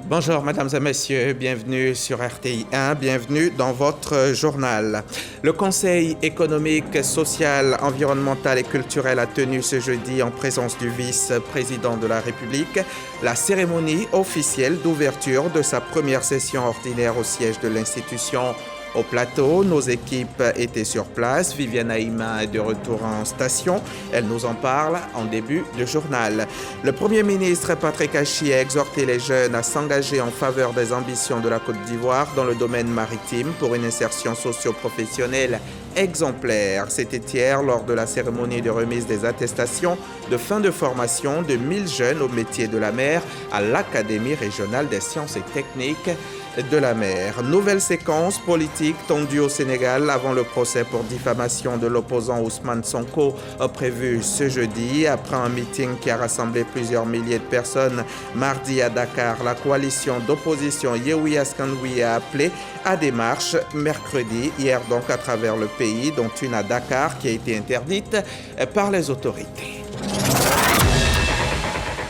Bonjour mesdames et messieurs, bienvenue sur RTI 1, bienvenue dans votre journal. Le Conseil économique, social, environnemental et culturel a tenu ce jeudi en présence du vice-président de la République la cérémonie officielle d'ouverture de sa première session ordinaire au siège de l'institution. Au plateau, nos équipes étaient sur place. Viviane Haïma est de retour en station. Elle nous en parle en début de journal. Le Premier ministre Patrick Achi a exhorté les jeunes à s'engager en faveur des ambitions de la Côte d'Ivoire dans le domaine maritime pour une insertion socio-professionnelle exemplaire. C'était hier lors de la cérémonie de remise des attestations de fin de formation de 1000 jeunes au métier de la mer à l'Académie régionale des sciences et techniques de la mer. Nouvelle séquence politique tendue au Sénégal avant le procès pour diffamation de l'opposant Ousmane Sonko prévu ce jeudi. Après un meeting qui a rassemblé plusieurs milliers de personnes mardi à Dakar, la coalition d'opposition Yewwi Askan Wi a appelé à des marches mercredi, hier donc à travers le pays, dont une à Dakar qui a été interdite par les autorités.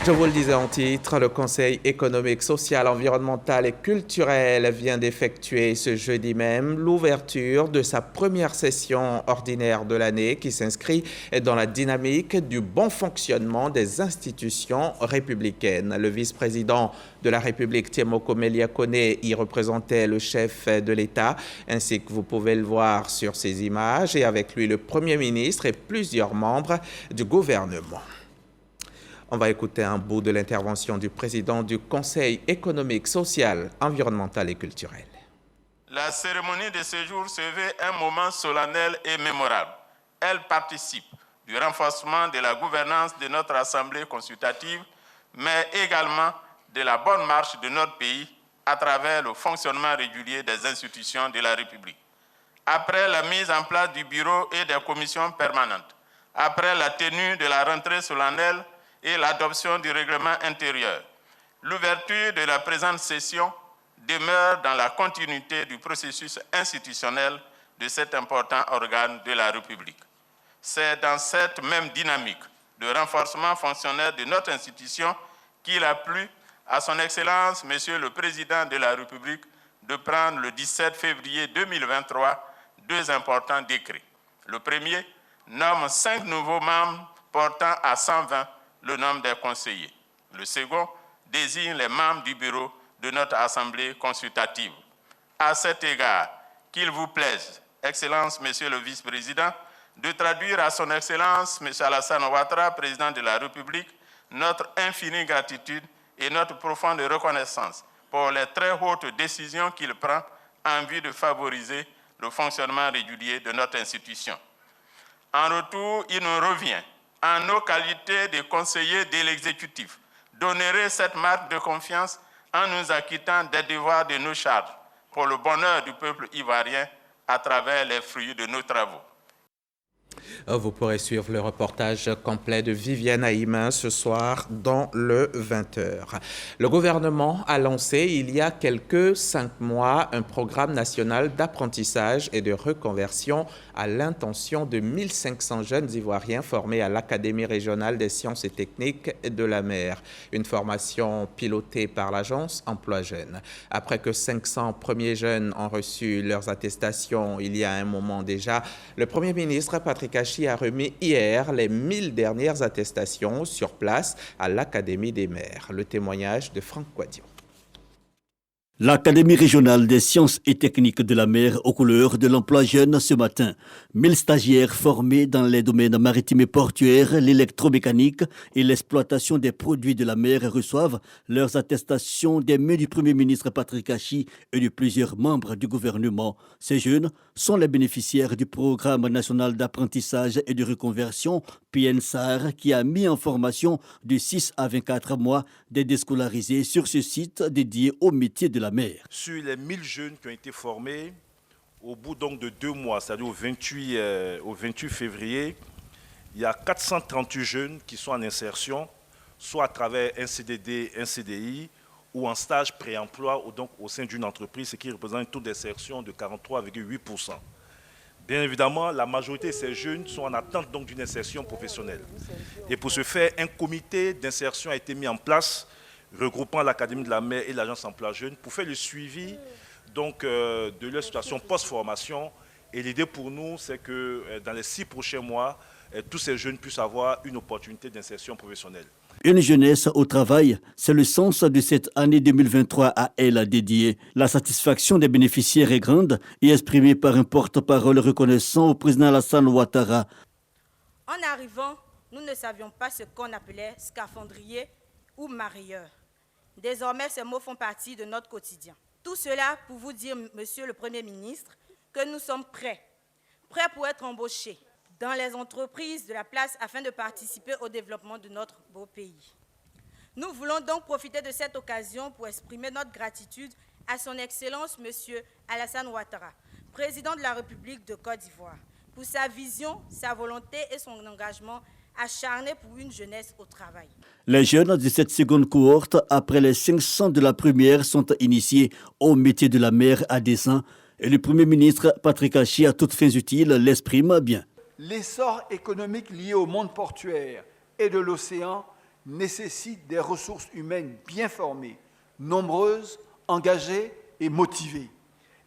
Je vous le disais en titre, le Conseil économique, social, environnemental et culturel vient d'effectuer ce jeudi même l'ouverture de sa première session ordinaire de l'année qui s'inscrit dans la dynamique du bon fonctionnement des institutions républicaines. Le vice-président de la République, Tiemoko Meliakone, y représentait le chef de l'État, ainsi que vous pouvez le voir sur ces images, et avec lui le Premier ministre et plusieurs membres du gouvernement. On va écouter un bout de l'intervention du président du Conseil économique, social, environnemental et culturel. La cérémonie de ce jour se veut un moment solennel et mémorable. Elle participe du renforcement de la gouvernance de notre Assemblée consultative, mais également de la bonne marche de notre pays à travers le fonctionnement régulier des institutions de la République. Après la mise en place du bureau et des commissions permanentes, après la tenue de la rentrée solennelle et l'adoption du règlement intérieur, l'ouverture de la présente session demeure dans la continuité du processus institutionnel de cet important organe de la République. C'est dans cette même dynamique de renforcement fonctionnel de notre institution qu'il a plu à son Excellence, Monsieur le Président de la République, de prendre le 17 février 2023 deux importants décrets. Le premier nomme 5 nouveaux membres portant à 120 le nombre des conseillers. Le second désigne les membres du bureau de notre Assemblée consultative. À cet égard, qu'il vous plaise, Excellence, Monsieur le Vice-président, de traduire à son Excellence, Monsieur Alassane Ouattara, Président de la République, notre infinie gratitude et notre profonde reconnaissance pour les très hautes décisions qu'il prend en vue de favoriser le fonctionnement régulier de notre institution. En retour, il nous revient, en nos qualités de conseillers de l'exécutif, d'honorer cette marque de confiance en nous acquittant des devoirs de nos charges pour le bonheur du peuple ivoirien à travers les fruits de nos travaux. Vous pourrez suivre le reportage complet de Viviane Haïma ce soir dans le 20h. Le gouvernement a lancé il y a quelques 5 mois un programme national d'apprentissage et de reconversion à l'intention de 1500 jeunes Ivoiriens formés à l'Académie régionale des sciences et techniques de la mer. Une formation pilotée par l'agence Emploi Jeunes. Après que 500 premiers jeunes ont reçu leurs attestations il y a un moment déjà, le Premier ministre Patrick Achi a remis hier les 1000 dernières attestations sur place à l'Académie des mers. Le témoignage de Franck Quadio. L'Académie régionale des sciences et techniques de la mer aux couleurs de l'emploi jeune ce matin. 1000 stagiaires formés dans les domaines maritimes et portuaires, l'électromécanique et l'exploitation des produits de la mer reçoivent leurs attestations des mains du Premier ministre Patrick Achi et de plusieurs membres du gouvernement. Ces jeunes sont les bénéficiaires du programme national d'apprentissage et de reconversion PNSAR qui a mis en formation de 6 à 24 mois des déscolarisés sur ce site dédié au métier de la mer. Sur les 1000 jeunes qui ont été formés, au bout donc de 2 mois, c'est-à-dire au 28 février, il y a 438 jeunes qui sont en insertion, soit à travers un CDD, un CDI, ou en stage pré-emploi, ou donc au sein d'une entreprise, ce qui représente un taux d'insertion de 43,8%. Bien évidemment, la majorité de ces jeunes sont en attente d'une insertion professionnelle. Et pour ce faire, un comité d'insertion a été mis en place regroupant l'Académie de la mer et l'Agence Emploi Jeunes pour faire le suivi donc, de leur situation post-formation. Et l'idée pour nous, c'est que dans les 6 prochains mois, tous ces jeunes puissent avoir une opportunité d'insertion professionnelle. Une jeunesse au travail, c'est le sens de cette année 2023 à elle dédiée. La satisfaction des bénéficiaires est grande et exprimée par un porte-parole reconnaissant au président Alassane Ouattara. En arrivant, nous ne savions pas ce qu'on appelait scaphandrier ou mareyeur. Désormais, ces mots font partie de notre quotidien. Tout cela pour vous dire, Monsieur le Premier ministre, que nous sommes prêts pour être embauchés dans les entreprises de la place afin de participer au développement de notre beau pays. Nous voulons donc profiter de cette occasion pour exprimer notre gratitude à son Excellence Monsieur Alassane Ouattara, président de la République de Côte d'Ivoire, pour sa vision, sa volonté et son engagement acharné pour une jeunesse au travail. Les jeunes de cette seconde cohorte, après les 500 de la première, sont initiés au métier de la mer à dessein. Et le Premier ministre Patrick Hachi, à toutes fins utiles, l'exprime bien. L'essor économique lié au monde portuaire et de l'océan nécessite des ressources humaines bien formées, nombreuses, engagées et motivées.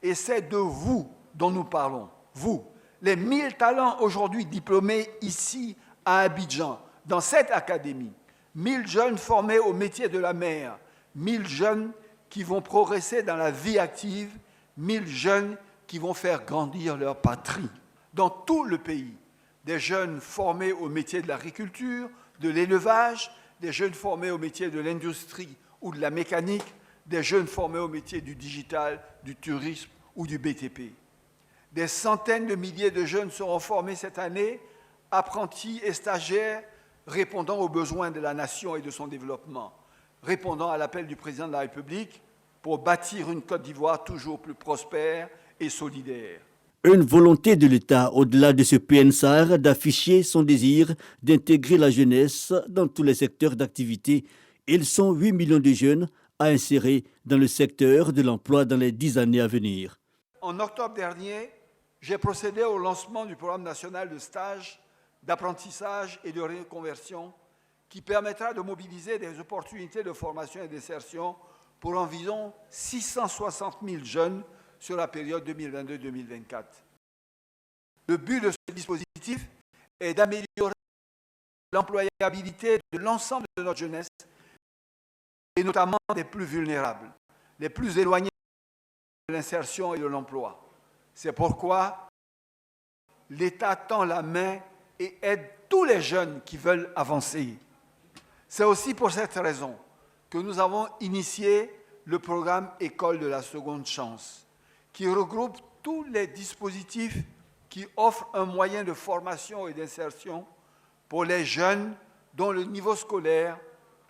Et c'est de vous dont nous parlons, vous, les 1000 talents aujourd'hui diplômés ici à Abidjan, dans cette académie, 1000 jeunes formés au métier de la mer, 1000 jeunes qui vont progresser dans la vie active, 1000 jeunes qui vont faire grandir leur patrie. Dans tout le pays, des jeunes formés au métier de l'agriculture, de l'élevage, des jeunes formés au métier de l'industrie ou de la mécanique, des jeunes formés au métier du digital, du tourisme ou du BTP. Des centaines de milliers de jeunes seront formés cette année, apprentis et stagiaires, répondant aux besoins de la nation et de son développement, répondant à l'appel du président de la République pour bâtir une Côte d'Ivoire toujours plus prospère et solidaire. Une volonté de l'État, au-delà de ce PNSAR, d'afficher son désir d'intégrer la jeunesse dans tous les secteurs d'activité. Ils sont 8 millions de jeunes à insérer dans le secteur de l'emploi dans les 10 années à venir. En octobre dernier, j'ai procédé au lancement du programme national de stage, d'apprentissage et de reconversion qui permettra de mobiliser des opportunités de formation et d'insertion pour environ 660 000 jeunes sur la période 2022-2024. Le but de ce dispositif est d'améliorer l'employabilité de l'ensemble de notre jeunesse et notamment des plus vulnérables, les plus éloignés de l'insertion et de l'emploi. C'est pourquoi l'État tend la main et aide tous les jeunes qui veulent avancer. C'est aussi pour cette raison que nous avons initié le programme École de la seconde chance, qui regroupe tous les dispositifs qui offrent un moyen de formation et d'insertion pour les jeunes dont le niveau scolaire,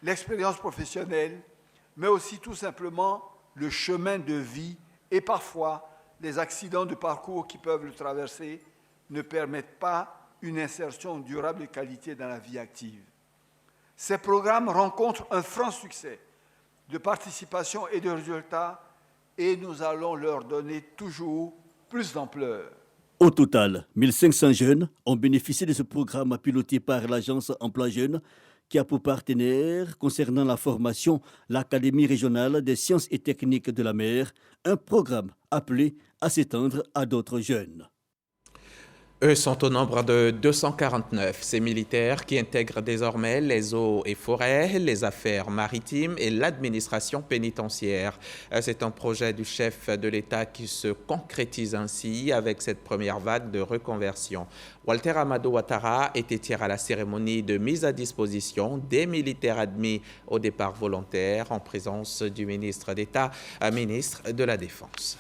l'expérience professionnelle, mais aussi tout simplement le chemin de vie et parfois les accidents de parcours qui peuvent le traverser ne permettent pas une insertion durable et qualité dans la vie active. Ces programmes rencontrent un franc succès de participation et de résultats et nous allons leur donner toujours plus d'ampleur. Au total, 1500 jeunes ont bénéficié de ce programme piloté par l'Agence Emploi Jeunes qui a pour partenaire, concernant la formation, l'Académie régionale des sciences et techniques de la mer, un programme appelé à s'étendre à d'autres jeunes. Eux sont au nombre de 249, ces militaires qui intègrent désormais les eaux et forêts, les affaires maritimes et l'administration pénitentiaire. C'est un projet du chef de l'État qui se concrétise ainsi avec cette première vague de reconversion. Walter Amadou Ouattara était hier à la cérémonie de mise à disposition des militaires admis au départ volontaire en présence du ministre d'État, ministre de la Défense.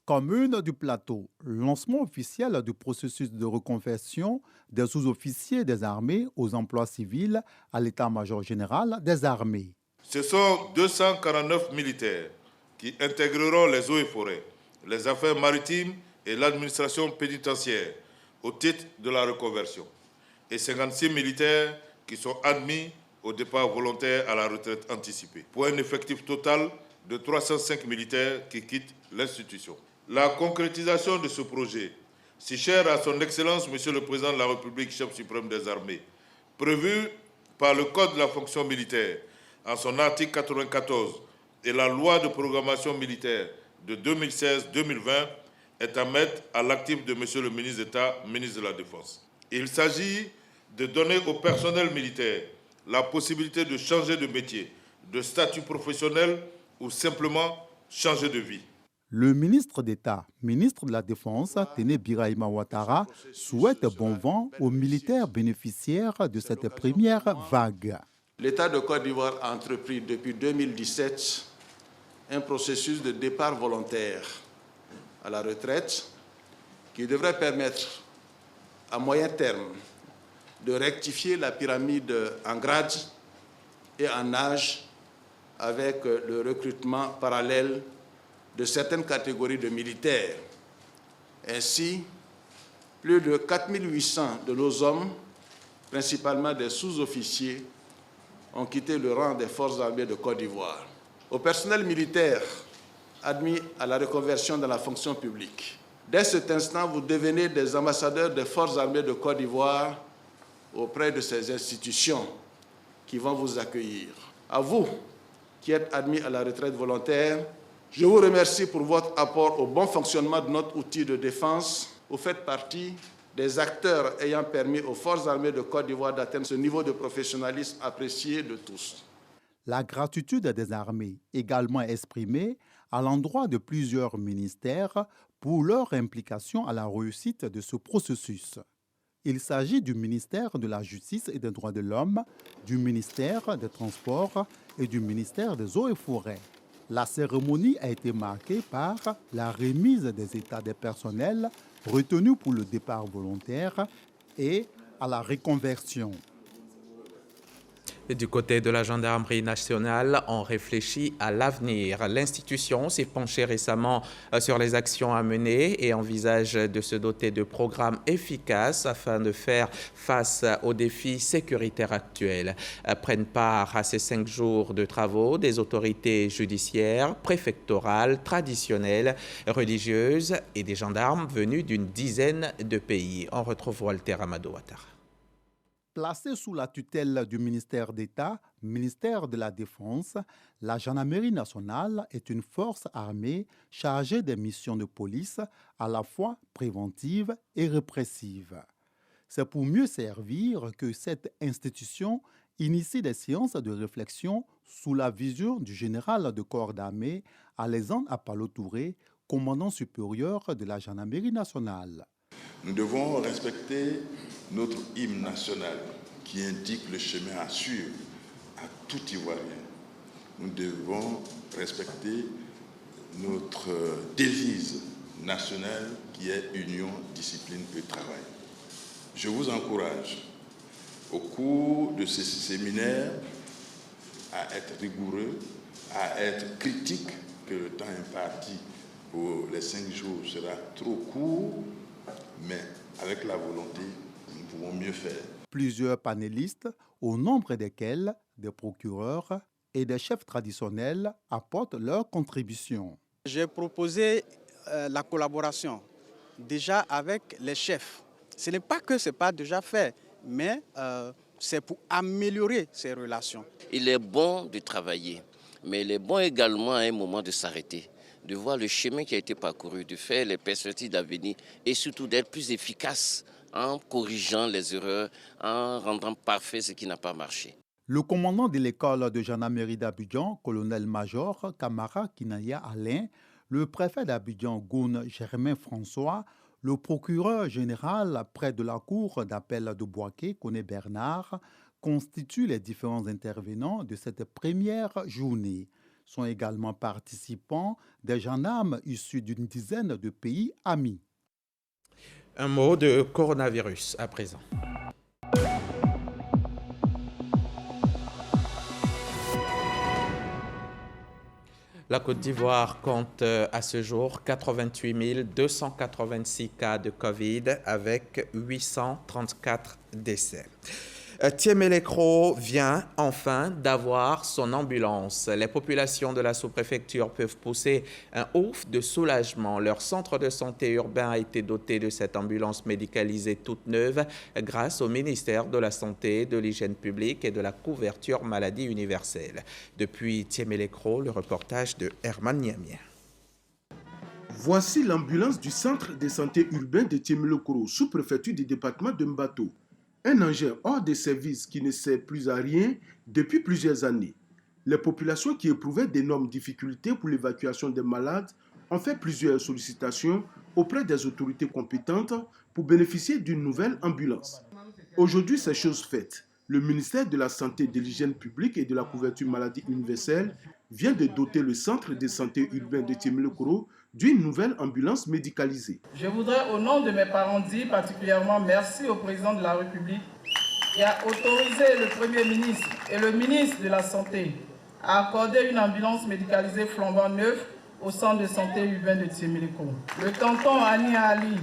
Commune du Plateau, lancement officiel du processus de reconversion des sous-officiers des armées aux emplois civils à l'état-major général des armées. Ce sont 249 militaires qui intégreront les eaux et forêts, les affaires maritimes et l'administration pénitentiaire au titre de la reconversion, et 56 militaires qui sont admis au départ volontaire à la retraite anticipée, pour un effectif total de 305 militaires qui quittent l'institution. La concrétisation de ce projet, si cher à son Excellence, Monsieur le Président de la République, chef suprême des armées, prévu par le Code de la fonction militaire, en son article 94 et la loi de programmation militaire de 2016-2020 est à mettre à l'actif de Monsieur le ministre d'État, ministre de la Défense. Il s'agit de donner au personnel militaire la possibilité de changer de métier, de statut professionnel ou simplement changer de vie. Le ministre d'État, ministre de la Défense, Téné Birahima Ouattara, souhaite bon vent aux militaires bénéficiaires de cette première vague. L'État de Côte d'Ivoire a entrepris depuis 2017 un processus de départ volontaire à la retraite qui devrait permettre à moyen terme de rectifier la pyramide en grade et en âge avec le recrutement parallèle de certaines catégories de militaires. Ainsi, plus de 4800 de nos hommes, principalement des sous-officiers, ont quitté le rang des forces armées de Côte d'Ivoire. Au personnel militaire admis à la reconversion dans la fonction publique, dès cet instant, vous devenez des ambassadeurs des forces armées de Côte d'Ivoire auprès de ces institutions qui vont vous accueillir. À vous qui êtes admis à la retraite volontaire, je vous remercie pour votre apport au bon fonctionnement de notre outil de défense. Vous faites partie des acteurs ayant permis aux forces armées de Côte d'Ivoire d'atteindre ce niveau de professionnalisme apprécié de tous. La gratitude des armées également exprimée à l'endroit de plusieurs ministères pour leur implication à la réussite de ce processus. Il s'agit du ministère de la Justice et des Droits de l'Homme, du ministère des Transports et du ministère des Eaux et Forêts. La cérémonie a été marquée par la remise des états des personnels retenus pour le départ volontaire et à la reconversion. Du côté de la gendarmerie nationale, on réfléchit à l'avenir. L'institution s'est penchée récemment sur les actions à mener et envisage de se doter de programmes efficaces afin de faire face aux défis sécuritaires actuels. Prennent part à ces 5 jours de travaux des autorités judiciaires, préfectorales, traditionnelles, religieuses et des gendarmes venus d'une dizaine de pays. On retrouve Walter Amadou Ouattara. Placée sous la tutelle du ministère d'État, ministère de la Défense, la gendarmerie nationale est une force armée chargée des missions de police à la fois préventives et répressives. C'est pour mieux servir que cette institution initie des séances de réflexion sous la vision du général de corps d'armée Alexandre Apalo Touré, commandant supérieur de la gendarmerie nationale. Nous devons respecter notre hymne national qui indique le chemin à suivre à tout Ivoirien. Nous devons respecter notre devise nationale qui est union, discipline et travail. Je vous encourage au cours de ces séminaires à être rigoureux, à être critique, que le temps imparti pour les 5 jours sera trop court, mais avec la volonté, nous pouvons mieux faire. Plusieurs panélistes, au nombre desquels des procureurs et des chefs traditionnels, apportent leur contribution. J'ai proposé la collaboration déjà avec les chefs. Ce n'est pas que ce n'est pas déjà fait, mais c'est pour améliorer ces relations. Il est bon de travailler, mais il est bon également à un moment de s'arrêter, de voir le chemin qui a été parcouru, de faire les perspectives d'avenir et surtout d'être plus efficace en corrigeant les erreurs, en rendant parfait ce qui n'a pas marché. Le commandant de l'école de gendarmerie d'Abidjan, colonel-major Kamara Kinaya Alain, le préfet d'Abidjan Goun Germain François, le procureur général près de la cour d'appel de Boaké, Koné Bernard, constituent les différents intervenants de cette première journée. Sont également participants des gendarmes issus d'une dizaine de pays amis. Un mot de coronavirus à présent. La Côte d'Ivoire compte à ce jour 88 286 cas de Covid avec 834 décès. Thiémé-Lécro vient enfin d'avoir son ambulance. Les populations de la sous-préfecture peuvent pousser un ouf de soulagement. Leur centre de santé urbain a été doté de cette ambulance médicalisée toute neuve grâce au ministère de la Santé, de l'Hygiène publique et de la couverture maladie universelle. Depuis Thiémé-Lécro, le reportage de Herman Niamien. Voici l'ambulance du centre de santé urbain de Thiémé-Lécro, sous-préfecture du département de Mbato. Un engin hors de service qui ne sert plus à rien depuis plusieurs années. Les populations qui éprouvaient d'énormes difficultés pour l'évacuation des malades ont fait plusieurs sollicitations auprès des autorités compétentes pour bénéficier d'une nouvelle ambulance. Aujourd'hui, c'est chose faite. Le ministère de la Santé, de l'Hygiène publique et de la couverture maladie universelle vient de doter le centre de santé urbain de Thiémé-Lécro d'une nouvelle ambulance médicalisée. Je voudrais, au nom de mes parents, dire particulièrement merci au président de la République qui a autorisé le Premier ministre et le ministre de la Santé à accorder une ambulance médicalisée flambant neuve au centre de santé urbain de Thiémé-Lécro. Le tonton Ani Ali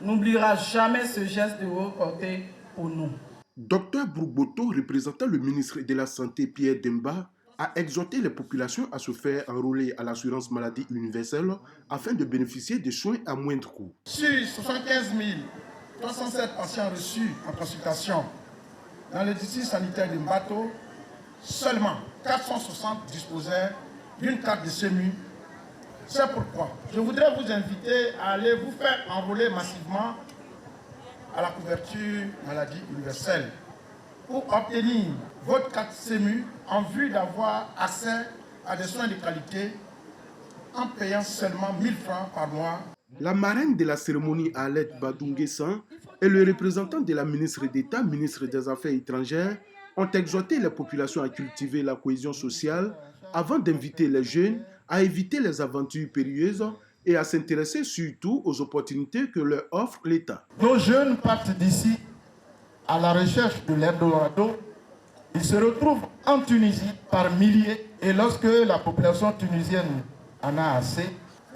n'oubliera jamais ce geste de haute portée pour nous. Dr Bourboto, représentant le ministre de la Santé Pierre Demba, a exhorté les populations à se faire enrôler à l'assurance maladie universelle afin de bénéficier de soins à moindre coût. Sur 75 307 patients reçus en consultation dans le district sanitaire de Mbato, seulement 460 disposaient d'une carte de SEMU. C'est pourquoi je voudrais vous inviter à aller vous faire enrôler massivement à la couverture maladie universelle pour obtenir votre carte SEMU en vue d'avoir accès à des soins de qualité en payant seulement 1 000 francs par mois. La marraine de la cérémonie, Alette Badounguessan, et le représentant de la ministre d'État, ministre des Affaires étrangères, ont exhorté les populations à cultiver la cohésion sociale avant d'inviter les jeunes à éviter les aventures périlleuses et à s'intéresser surtout aux opportunités que leur offre l'État. Nos jeunes partent d'ici à la recherche de l'Eldorado. Ils se retrouvent en Tunisie par milliers et lorsque la population tunisienne en a assez,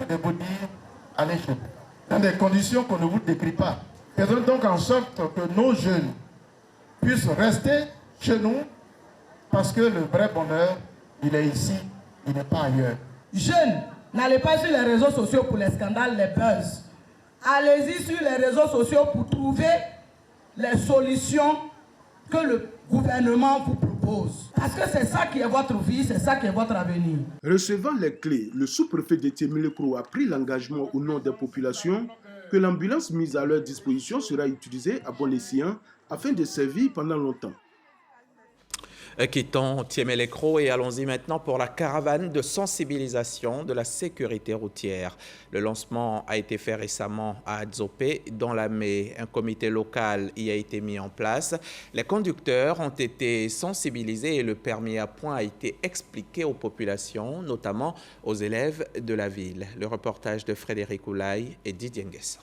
de vous dire allez chez vous. Dans des conditions qu'on ne vous décrit pas. Faisons donc en sorte que nos jeunes puissent rester chez nous parce que le vrai bonheur, il est ici, il n'est pas ailleurs. Jeunes, n'allez pas sur les réseaux sociaux pour les scandales, les buzz. Allez-y sur les réseaux sociaux pour trouver les solutions que le gouvernement vous propose. Parce que c'est ça qui est votre vie, c'est ça qui est votre avenir. Recevant les clés, le sous-préfet de Thiémé-Lécro a pris l'engagement au nom des populations que l'ambulance mise à leur disposition sera utilisée à bon escient afin de servir pendant longtemps. Quittons Thiémé-Lécro et allons-y maintenant pour la caravane de sensibilisation de la sécurité routière. Le lancement a été fait récemment à Adzopé, dans la Mée. Un comité local y a été mis en place. Les conducteurs ont été sensibilisés et le permis à points a été expliqué aux populations, notamment aux élèves de la ville. Le reportage de Frédéric Oulaye et Didier Nguessan.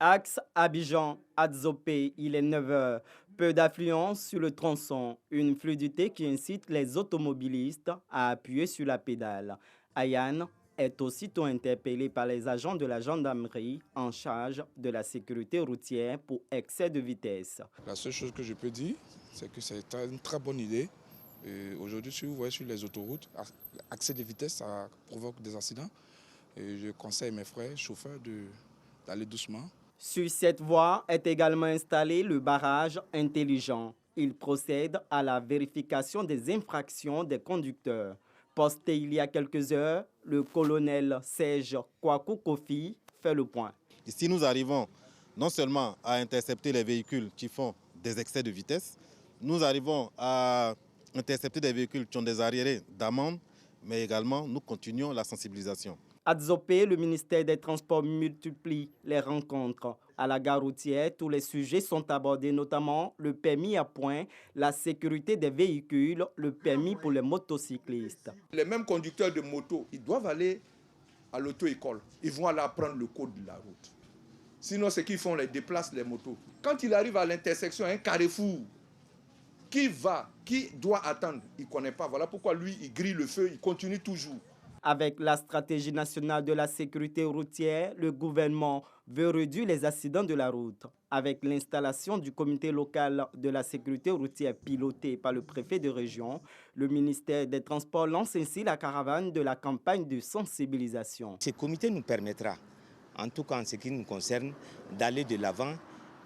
Axe Abidjan-Adzopé, il est 9h. Peu d'affluence sur le tronçon, une fluidité qui incite les automobilistes à appuyer sur la pédale. Ayane est aussitôt interpellé par les agents de la gendarmerie en charge de la sécurité routière pour excès de vitesse. La seule chose que je peux dire, c'est que c'est une très bonne idée. Aujourd'hui, si vous voyez sur les autoroutes, excès de vitesse, ça provoque des accidents. Et je conseille mes frères chauffeurs d'aller doucement. Sur cette voie est également installé le barrage intelligent. Il procède à la vérification des infractions des conducteurs. Posté il y a quelques heures, le colonel Serge Kwaku Kofi fait le point. Ici, nous arrivons non seulement à intercepter les véhicules qui font des excès de vitesse, nous arrivons à intercepter des véhicules qui ont des arriérés d'amende, mais également nous continuons la sensibilisation. À Adzopé, le ministère des Transports multiplie les rencontres. À la gare routière, tous les sujets sont abordés, notamment le permis à points, la sécurité des véhicules, le permis pour les motocyclistes. Les mêmes conducteurs de moto, ils doivent aller à l'auto-école. Ils vont aller apprendre le code de la route. Sinon, ce qu'ils font, ils déplacent les motos. Quand il arrive à l'intersection, un carrefour, qui doit attendre, il ne connaît pas. Voilà pourquoi lui, il grille le feu, il continue toujours. Avec la stratégie nationale de la sécurité routière, le gouvernement veut réduire les accidents de la route. Avec l'installation du comité local de la sécurité routière piloté par le préfet de région, le ministère des Transports lance ainsi la caravane de la campagne de sensibilisation. Ce comité nous permettra, en tout cas en ce qui nous concerne, d'aller de l'avant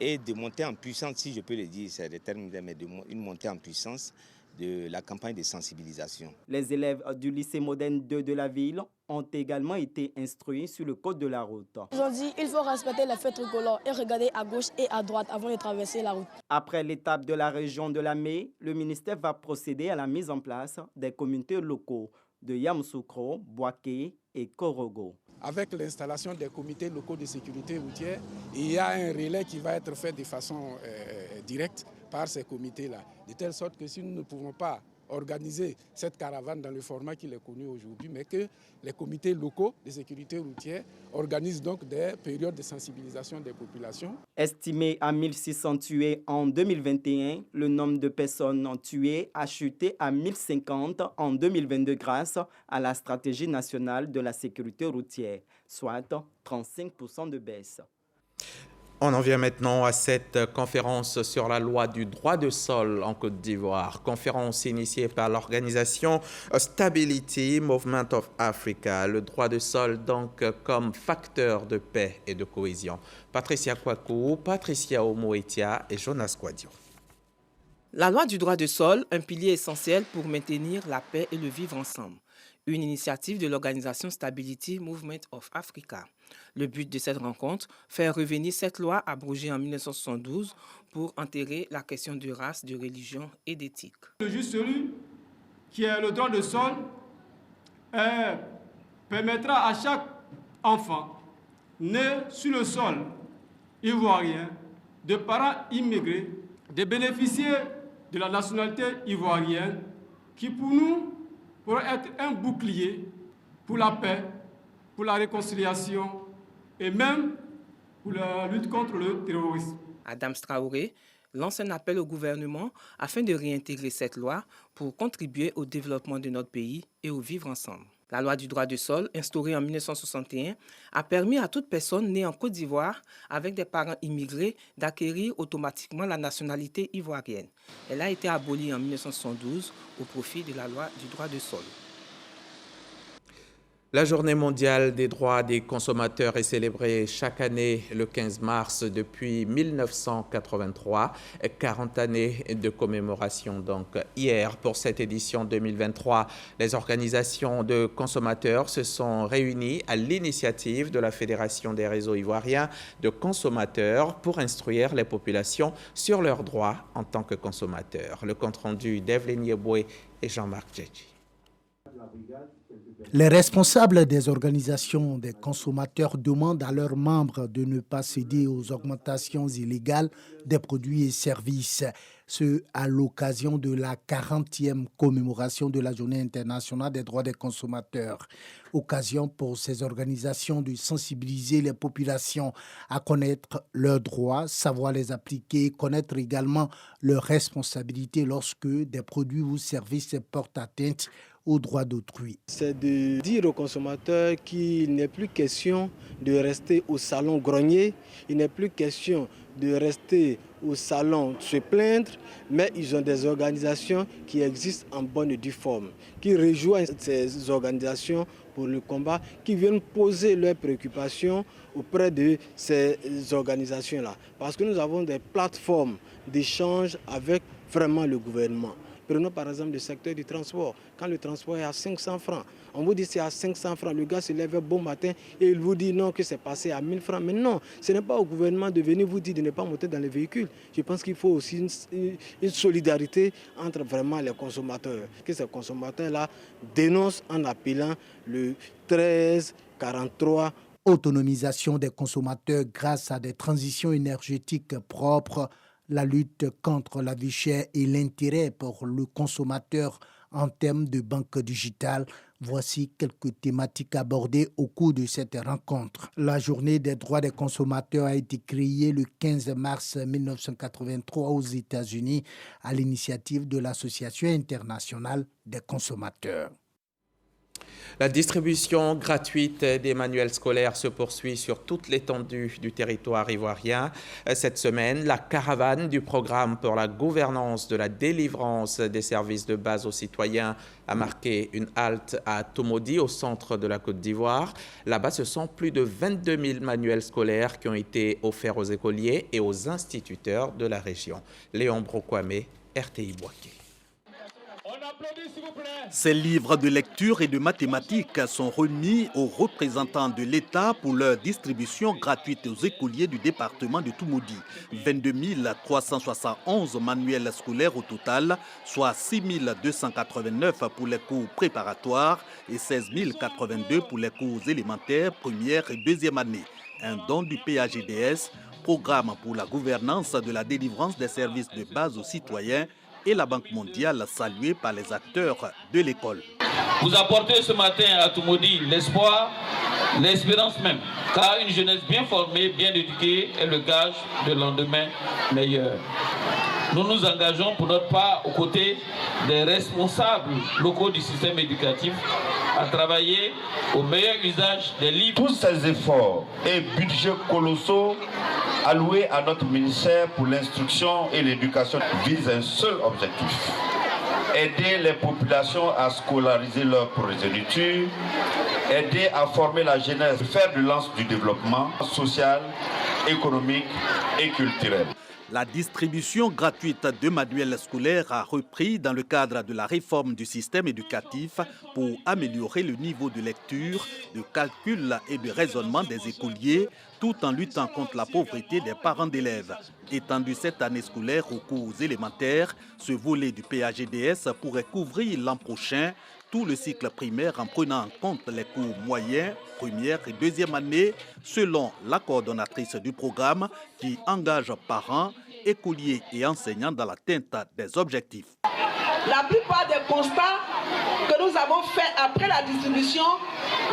et de monter en puissance, si je peux le dire, c'est des termes, mais une montée en puissance de la campagne de sensibilisation. Les élèves du lycée moderne 2 de la ville ont également été instruits sur le code de la route. Aujourd'hui, il faut respecter les feux tricolores et regarder à gauche et à droite avant de traverser la route. Après l'étape de la région de la Mai, le ministère va procéder à la mise en place des comités locaux de Yamoussoukro, Boaké et Korogo. Avec l'installation des comités locaux de sécurité routière, il y a un relais qui va être fait de façon directe par ces comités-là. De telle sorte que si nous ne pouvons pas organiser cette caravane dans le format qu'il est connu aujourd'hui, mais que les comités locaux de sécurité routière organisent donc des périodes de sensibilisation des populations. Estimé à 1600 tués en 2021, le nombre de personnes tuées a chuté à 1050 en 2022 grâce à la stratégie nationale de la sécurité routière, soit 35% de baisse. On en vient maintenant à cette conférence sur la loi du droit de sol en Côte d'Ivoire. Conférence initiée par l'organisation Stability Movement of Africa. Le droit de sol donc comme facteur de paix et de cohésion. Patricia Kwaku, Patricia Omoetia et Jonas Kwadio. La loi du droit de sol, un pilier essentiel pour maintenir la paix et le vivre ensemble. Une initiative de l'organisation Stability Movement of Africa. Le but de cette rencontre, faire revenir cette loi abrogée en 1972 pour enterrer la question de race, de religion et d'éthique. Le juste celui qui est le droit de sol permettra à chaque enfant né sur le sol ivoirien de parents immigrés de bénéficier de la nationalité ivoirienne qui pour nous pourrait être un bouclier pour la paix, pour la réconciliation et même pour la lutte contre le terrorisme. Adams Traoré lance un appel au gouvernement afin de réintégrer cette loi pour contribuer au développement de notre pays et au vivre ensemble. La loi du droit du sol, instaurée en 1961, a permis à toute personne née en Côte d'Ivoire avec des parents immigrés d'acquérir automatiquement la nationalité ivoirienne. Elle a été abolie en 1972 au profit de la loi du droit du sol. La journée mondiale des droits des consommateurs est célébrée chaque année le 15 mars depuis 1983. 40 années de commémoration donc hier pour cette édition 2023. Les organisations de consommateurs se sont réunies à l'initiative de la Fédération des réseaux ivoiriens de consommateurs pour instruire les populations sur leurs droits en tant que consommateurs. Le compte-rendu d'Evelyne Yeboué et Jean-Marc Djedji. Les responsables des organisations des consommateurs demandent à leurs membres de ne pas céder aux augmentations illégales des produits et services. Ce à l'occasion de la 40e commémoration de la Journée internationale des droits des consommateurs. Occasion pour ces organisations de sensibiliser les populations à connaître leurs droits, savoir les appliquer, connaître également leurs responsabilités lorsque des produits ou services portent atteinte aux droits d'autrui. C'est de dire aux consommateurs qu'il n'est plus question de rester au salon grogner, il n'est plus question de rester au salon se plaindre, mais ils ont des organisations qui existent en bonne et due forme, qui rejoignent ces organisations pour le combat, qui viennent poser leurs préoccupations auprès de ces organisations-là. Parce que nous avons des plateformes d'échange avec vraiment le gouvernement. Prenons par exemple le secteur du transport. Quand le transport est à 500 francs, on vous dit c'est à 500 francs. Le gars se lève bon matin et il vous dit non, que c'est passé à 1000 francs. Mais non, ce n'est pas au gouvernement de venir vous dire de ne pas monter dans les véhicules. Je pense qu'il faut aussi une solidarité entre vraiment les consommateurs. Que ces consommateurs-là dénoncent en appelant le 1343. Autonomisation des consommateurs grâce à des transitions énergétiques propres, la lutte contre la vie chère et l'intérêt pour le consommateur en termes de banque digitale. Voici quelques thématiques abordées au cours de cette rencontre. La journée des droits des consommateurs a été créée le 15 mars 1983 aux États-Unis à l'initiative de l'Association internationale des consommateurs. La distribution gratuite des manuels scolaires se poursuit sur toute l'étendue du territoire ivoirien. Cette semaine, la caravane du programme pour la gouvernance de la délivrance des services de base aux citoyens a marqué une halte à Tomodi, au centre de la Côte d'Ivoire. Là-bas, ce sont plus de 22 000 manuels scolaires qui ont été offerts aux écoliers et aux instituteurs de la région. Léon Brokwame, RTI Boaké. Ces livres de lecture et de mathématiques sont remis aux représentants de l'État pour leur distribution gratuite aux écoliers du département de Tomodi. 22 371 manuels scolaires au total, soit 6 289 pour les cours préparatoires et 16 082 pour les cours élémentaires, première et deuxième année. Un don du PAGDS, programme pour la gouvernance de la délivrance des services de base aux citoyens, et la Banque mondiale saluée par les acteurs de l'école. Vous apportez ce matin à Tomodi l'espoir, l'espérance même, car une jeunesse bien formée, bien éduquée est le gage de lendemain meilleur. Nous nous engageons pour notre part aux côtés des responsables locaux du système éducatif à travailler au meilleur usage des livres. Tous ces efforts et budgets colossaux alloués à notre ministère pour l'instruction et l'éducation visent un seul objectif: aider les populations à scolariser leur progéniture, aider à former la jeunesse, faire de lance du développement social, économique et culturel. La distribution gratuite de manuels scolaires a repris dans le cadre de la réforme du système éducatif pour améliorer le niveau de lecture, de calcul et de raisonnement des écoliers, tout en luttant contre la pauvreté des parents d'élèves. Étendu cette année scolaire aux cours élémentaires, ce volet du PAGDS pourrait couvrir l'an prochain tout le cycle primaire en prenant en compte les cours moyens, première et deuxième année, selon la coordonnatrice du programme qui engage parents, écoliers et enseignants dans l'atteinte des objectifs. La plupart des constats que nous avons faits après la distribution,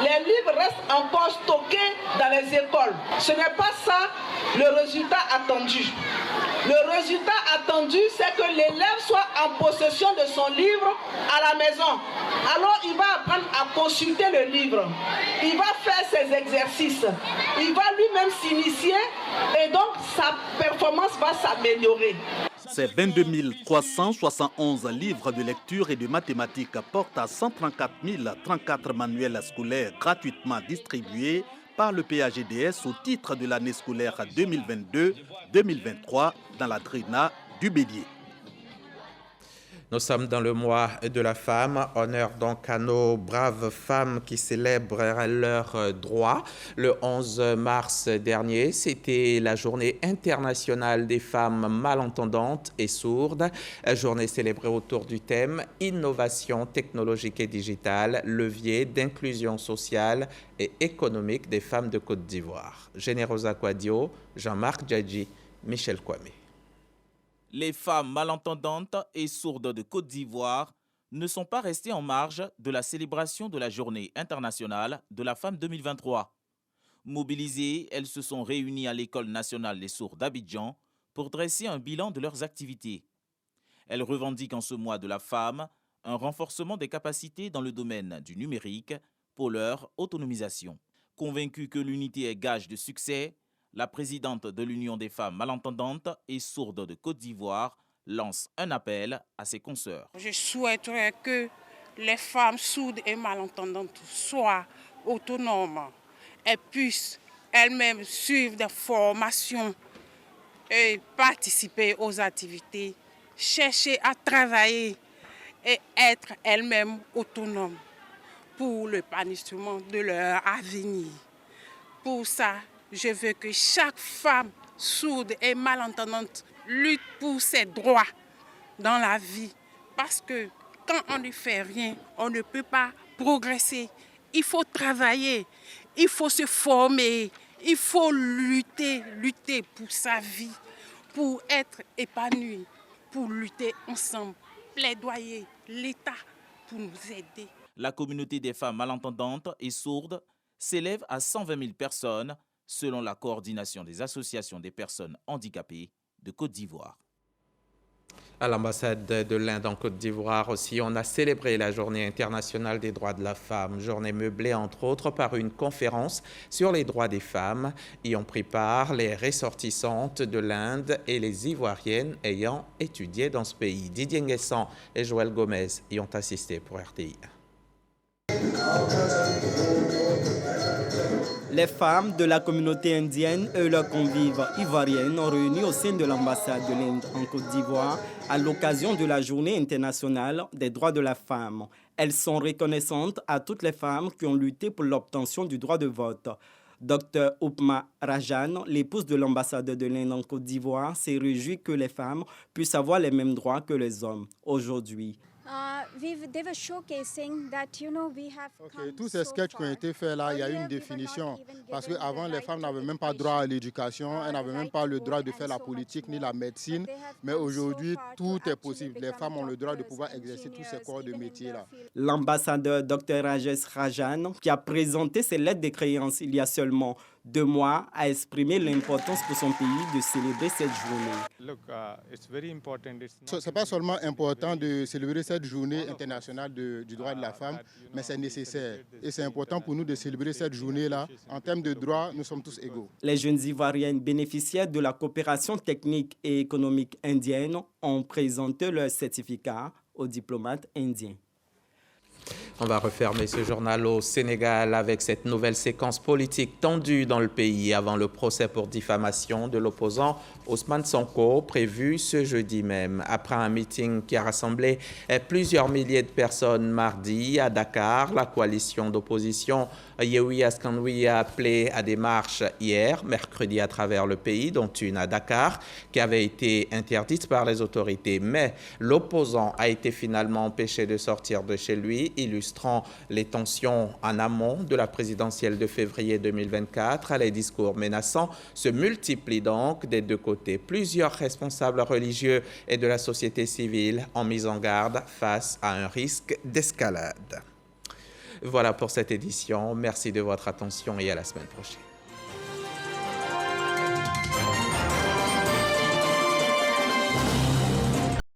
les livres restent encore stockés dans les écoles. Ce n'est pas ça le résultat attendu. Le résultat attendu, c'est que l'élève soit en possession de son livre à la maison. Alors il va apprendre à consulter le livre. Il va faire ses exercices. Il va lui-même s'initier et donc sa performance va s'améliorer. Ces 22 371 livres de lecture et de mathématiques portent à 134 034 manuels scolaires gratuitement distribués par le PAGDS au titre de l'année scolaire 2022-2023 dans la DRENA du Bélier. Nous sommes dans le mois de la femme, honneur donc à nos braves femmes qui célèbrent leurs droits. Le 11 mars dernier, c'était la journée internationale des femmes malentendantes et sourdes, journée célébrée autour du thème « Innovation technologique et digitale, levier d'inclusion sociale et économique des femmes de Côte d'Ivoire ». Générosa Kwadio, Jean-Marc Djadji, Michel Kwame. Les femmes malentendantes et sourdes de Côte d'Ivoire ne sont pas restées en marge de la célébration de la Journée internationale de la femme 2023. Mobilisées, elles se sont réunies à l'École nationale des sourds d'Abidjan pour dresser un bilan de leurs activités. Elles revendiquent en ce mois de la femme un renforcement des capacités dans le domaine du numérique pour leur autonomisation. Convaincue que l'unité est gage de succès, la présidente de l'Union des femmes malentendantes et sourdes de Côte d'Ivoire lance un appel à ses consoeurs. Je souhaiterais que les femmes sourdes et malentendantes soient autonomes et puissent elles-mêmes suivre des formations et participer aux activités, chercher à travailler et être elles-mêmes autonomes pour l'épanouissement de leur avenir. Pour ça, je veux que chaque femme sourde et malentendante lutte pour ses droits dans la vie. Parce que quand on ne fait rien, on ne peut pas progresser. Il faut travailler, il faut se former, il faut lutter pour sa vie, pour être épanoui, pour lutter ensemble, plaidoyer l'État pour nous aider. La communauté des femmes malentendantes et sourdes s'élève à 120 000 personnes selon la coordination des associations des personnes handicapées de Côte d'Ivoire. À l'ambassade de l'Inde en Côte d'Ivoire aussi, on a célébré la Journée internationale des droits de la femme, journée meublée entre autres par une conférence sur les droits des femmes. Y ont pris part les ressortissantes de l'Inde et les Ivoiriennes ayant étudié dans ce pays. Didier Nguessan et Joël Gomez y ont assisté pour RTI. Les femmes de la communauté indienne et leurs convives ivoiriennes ont réuni au sein de l'ambassade de l'Inde en Côte d'Ivoire à l'occasion de la Journée internationale des droits de la femme. Elles sont reconnaissantes à toutes les femmes qui ont lutté pour l'obtention du droit de vote. Dr Upma Rajan, l'épouse de l'ambassadeur de l'Inde en Côte d'Ivoire, s'est réjouie que les femmes puissent avoir les mêmes droits que les hommes aujourd'hui. Tous ces sketchs qui ont été faits là, il y a une définition. Parce qu'avant, les femmes n'avaient même pas droit à l'éducation, elles n'avaient même pas le droit de faire la politique ni la médecine. Mais aujourd'hui, tout est possible. Les femmes ont le droit de pouvoir exercer tous ces corps de métier là. L'ambassadeur Dr Rajesh Rajan, qui a présenté ses lettres de créance il y a seulement 2 mois, a exprimé l'importance pour son pays de célébrer cette journée. Ce n'est pas seulement important de célébrer cette journée internationale du droit de la femme, mais c'est nécessaire. Et c'est important pour nous de célébrer cette journée-là. En termes de droits, nous sommes tous égaux. Les jeunes Ivoiriennes bénéficiaires de la coopération technique et économique indienne ont présenté leur certificat aux diplomates indiens. On va refermer ce journal au Sénégal avec cette nouvelle séquence politique tendue dans le pays avant le procès pour diffamation de l'opposant Ousmane Sonko, prévu ce jeudi même. Après un meeting qui a rassemblé plusieurs milliers de personnes mardi à Dakar, la coalition d'opposition Yewwi Askan Wi a appelé à des marches hier, mercredi à travers le pays, dont une à Dakar, qui avait été interdite par les autorités. Mais l'opposant a été finalement empêché de sortir de chez lui, illustrant les tensions en amont de la présidentielle de février 2024. Les discours menaçants se multiplient donc des deux côtés. Plusieurs responsables religieux et de la société civile ont mis en garde face à un risque d'escalade. Voilà pour cette édition. Merci de votre attention et à la semaine prochaine.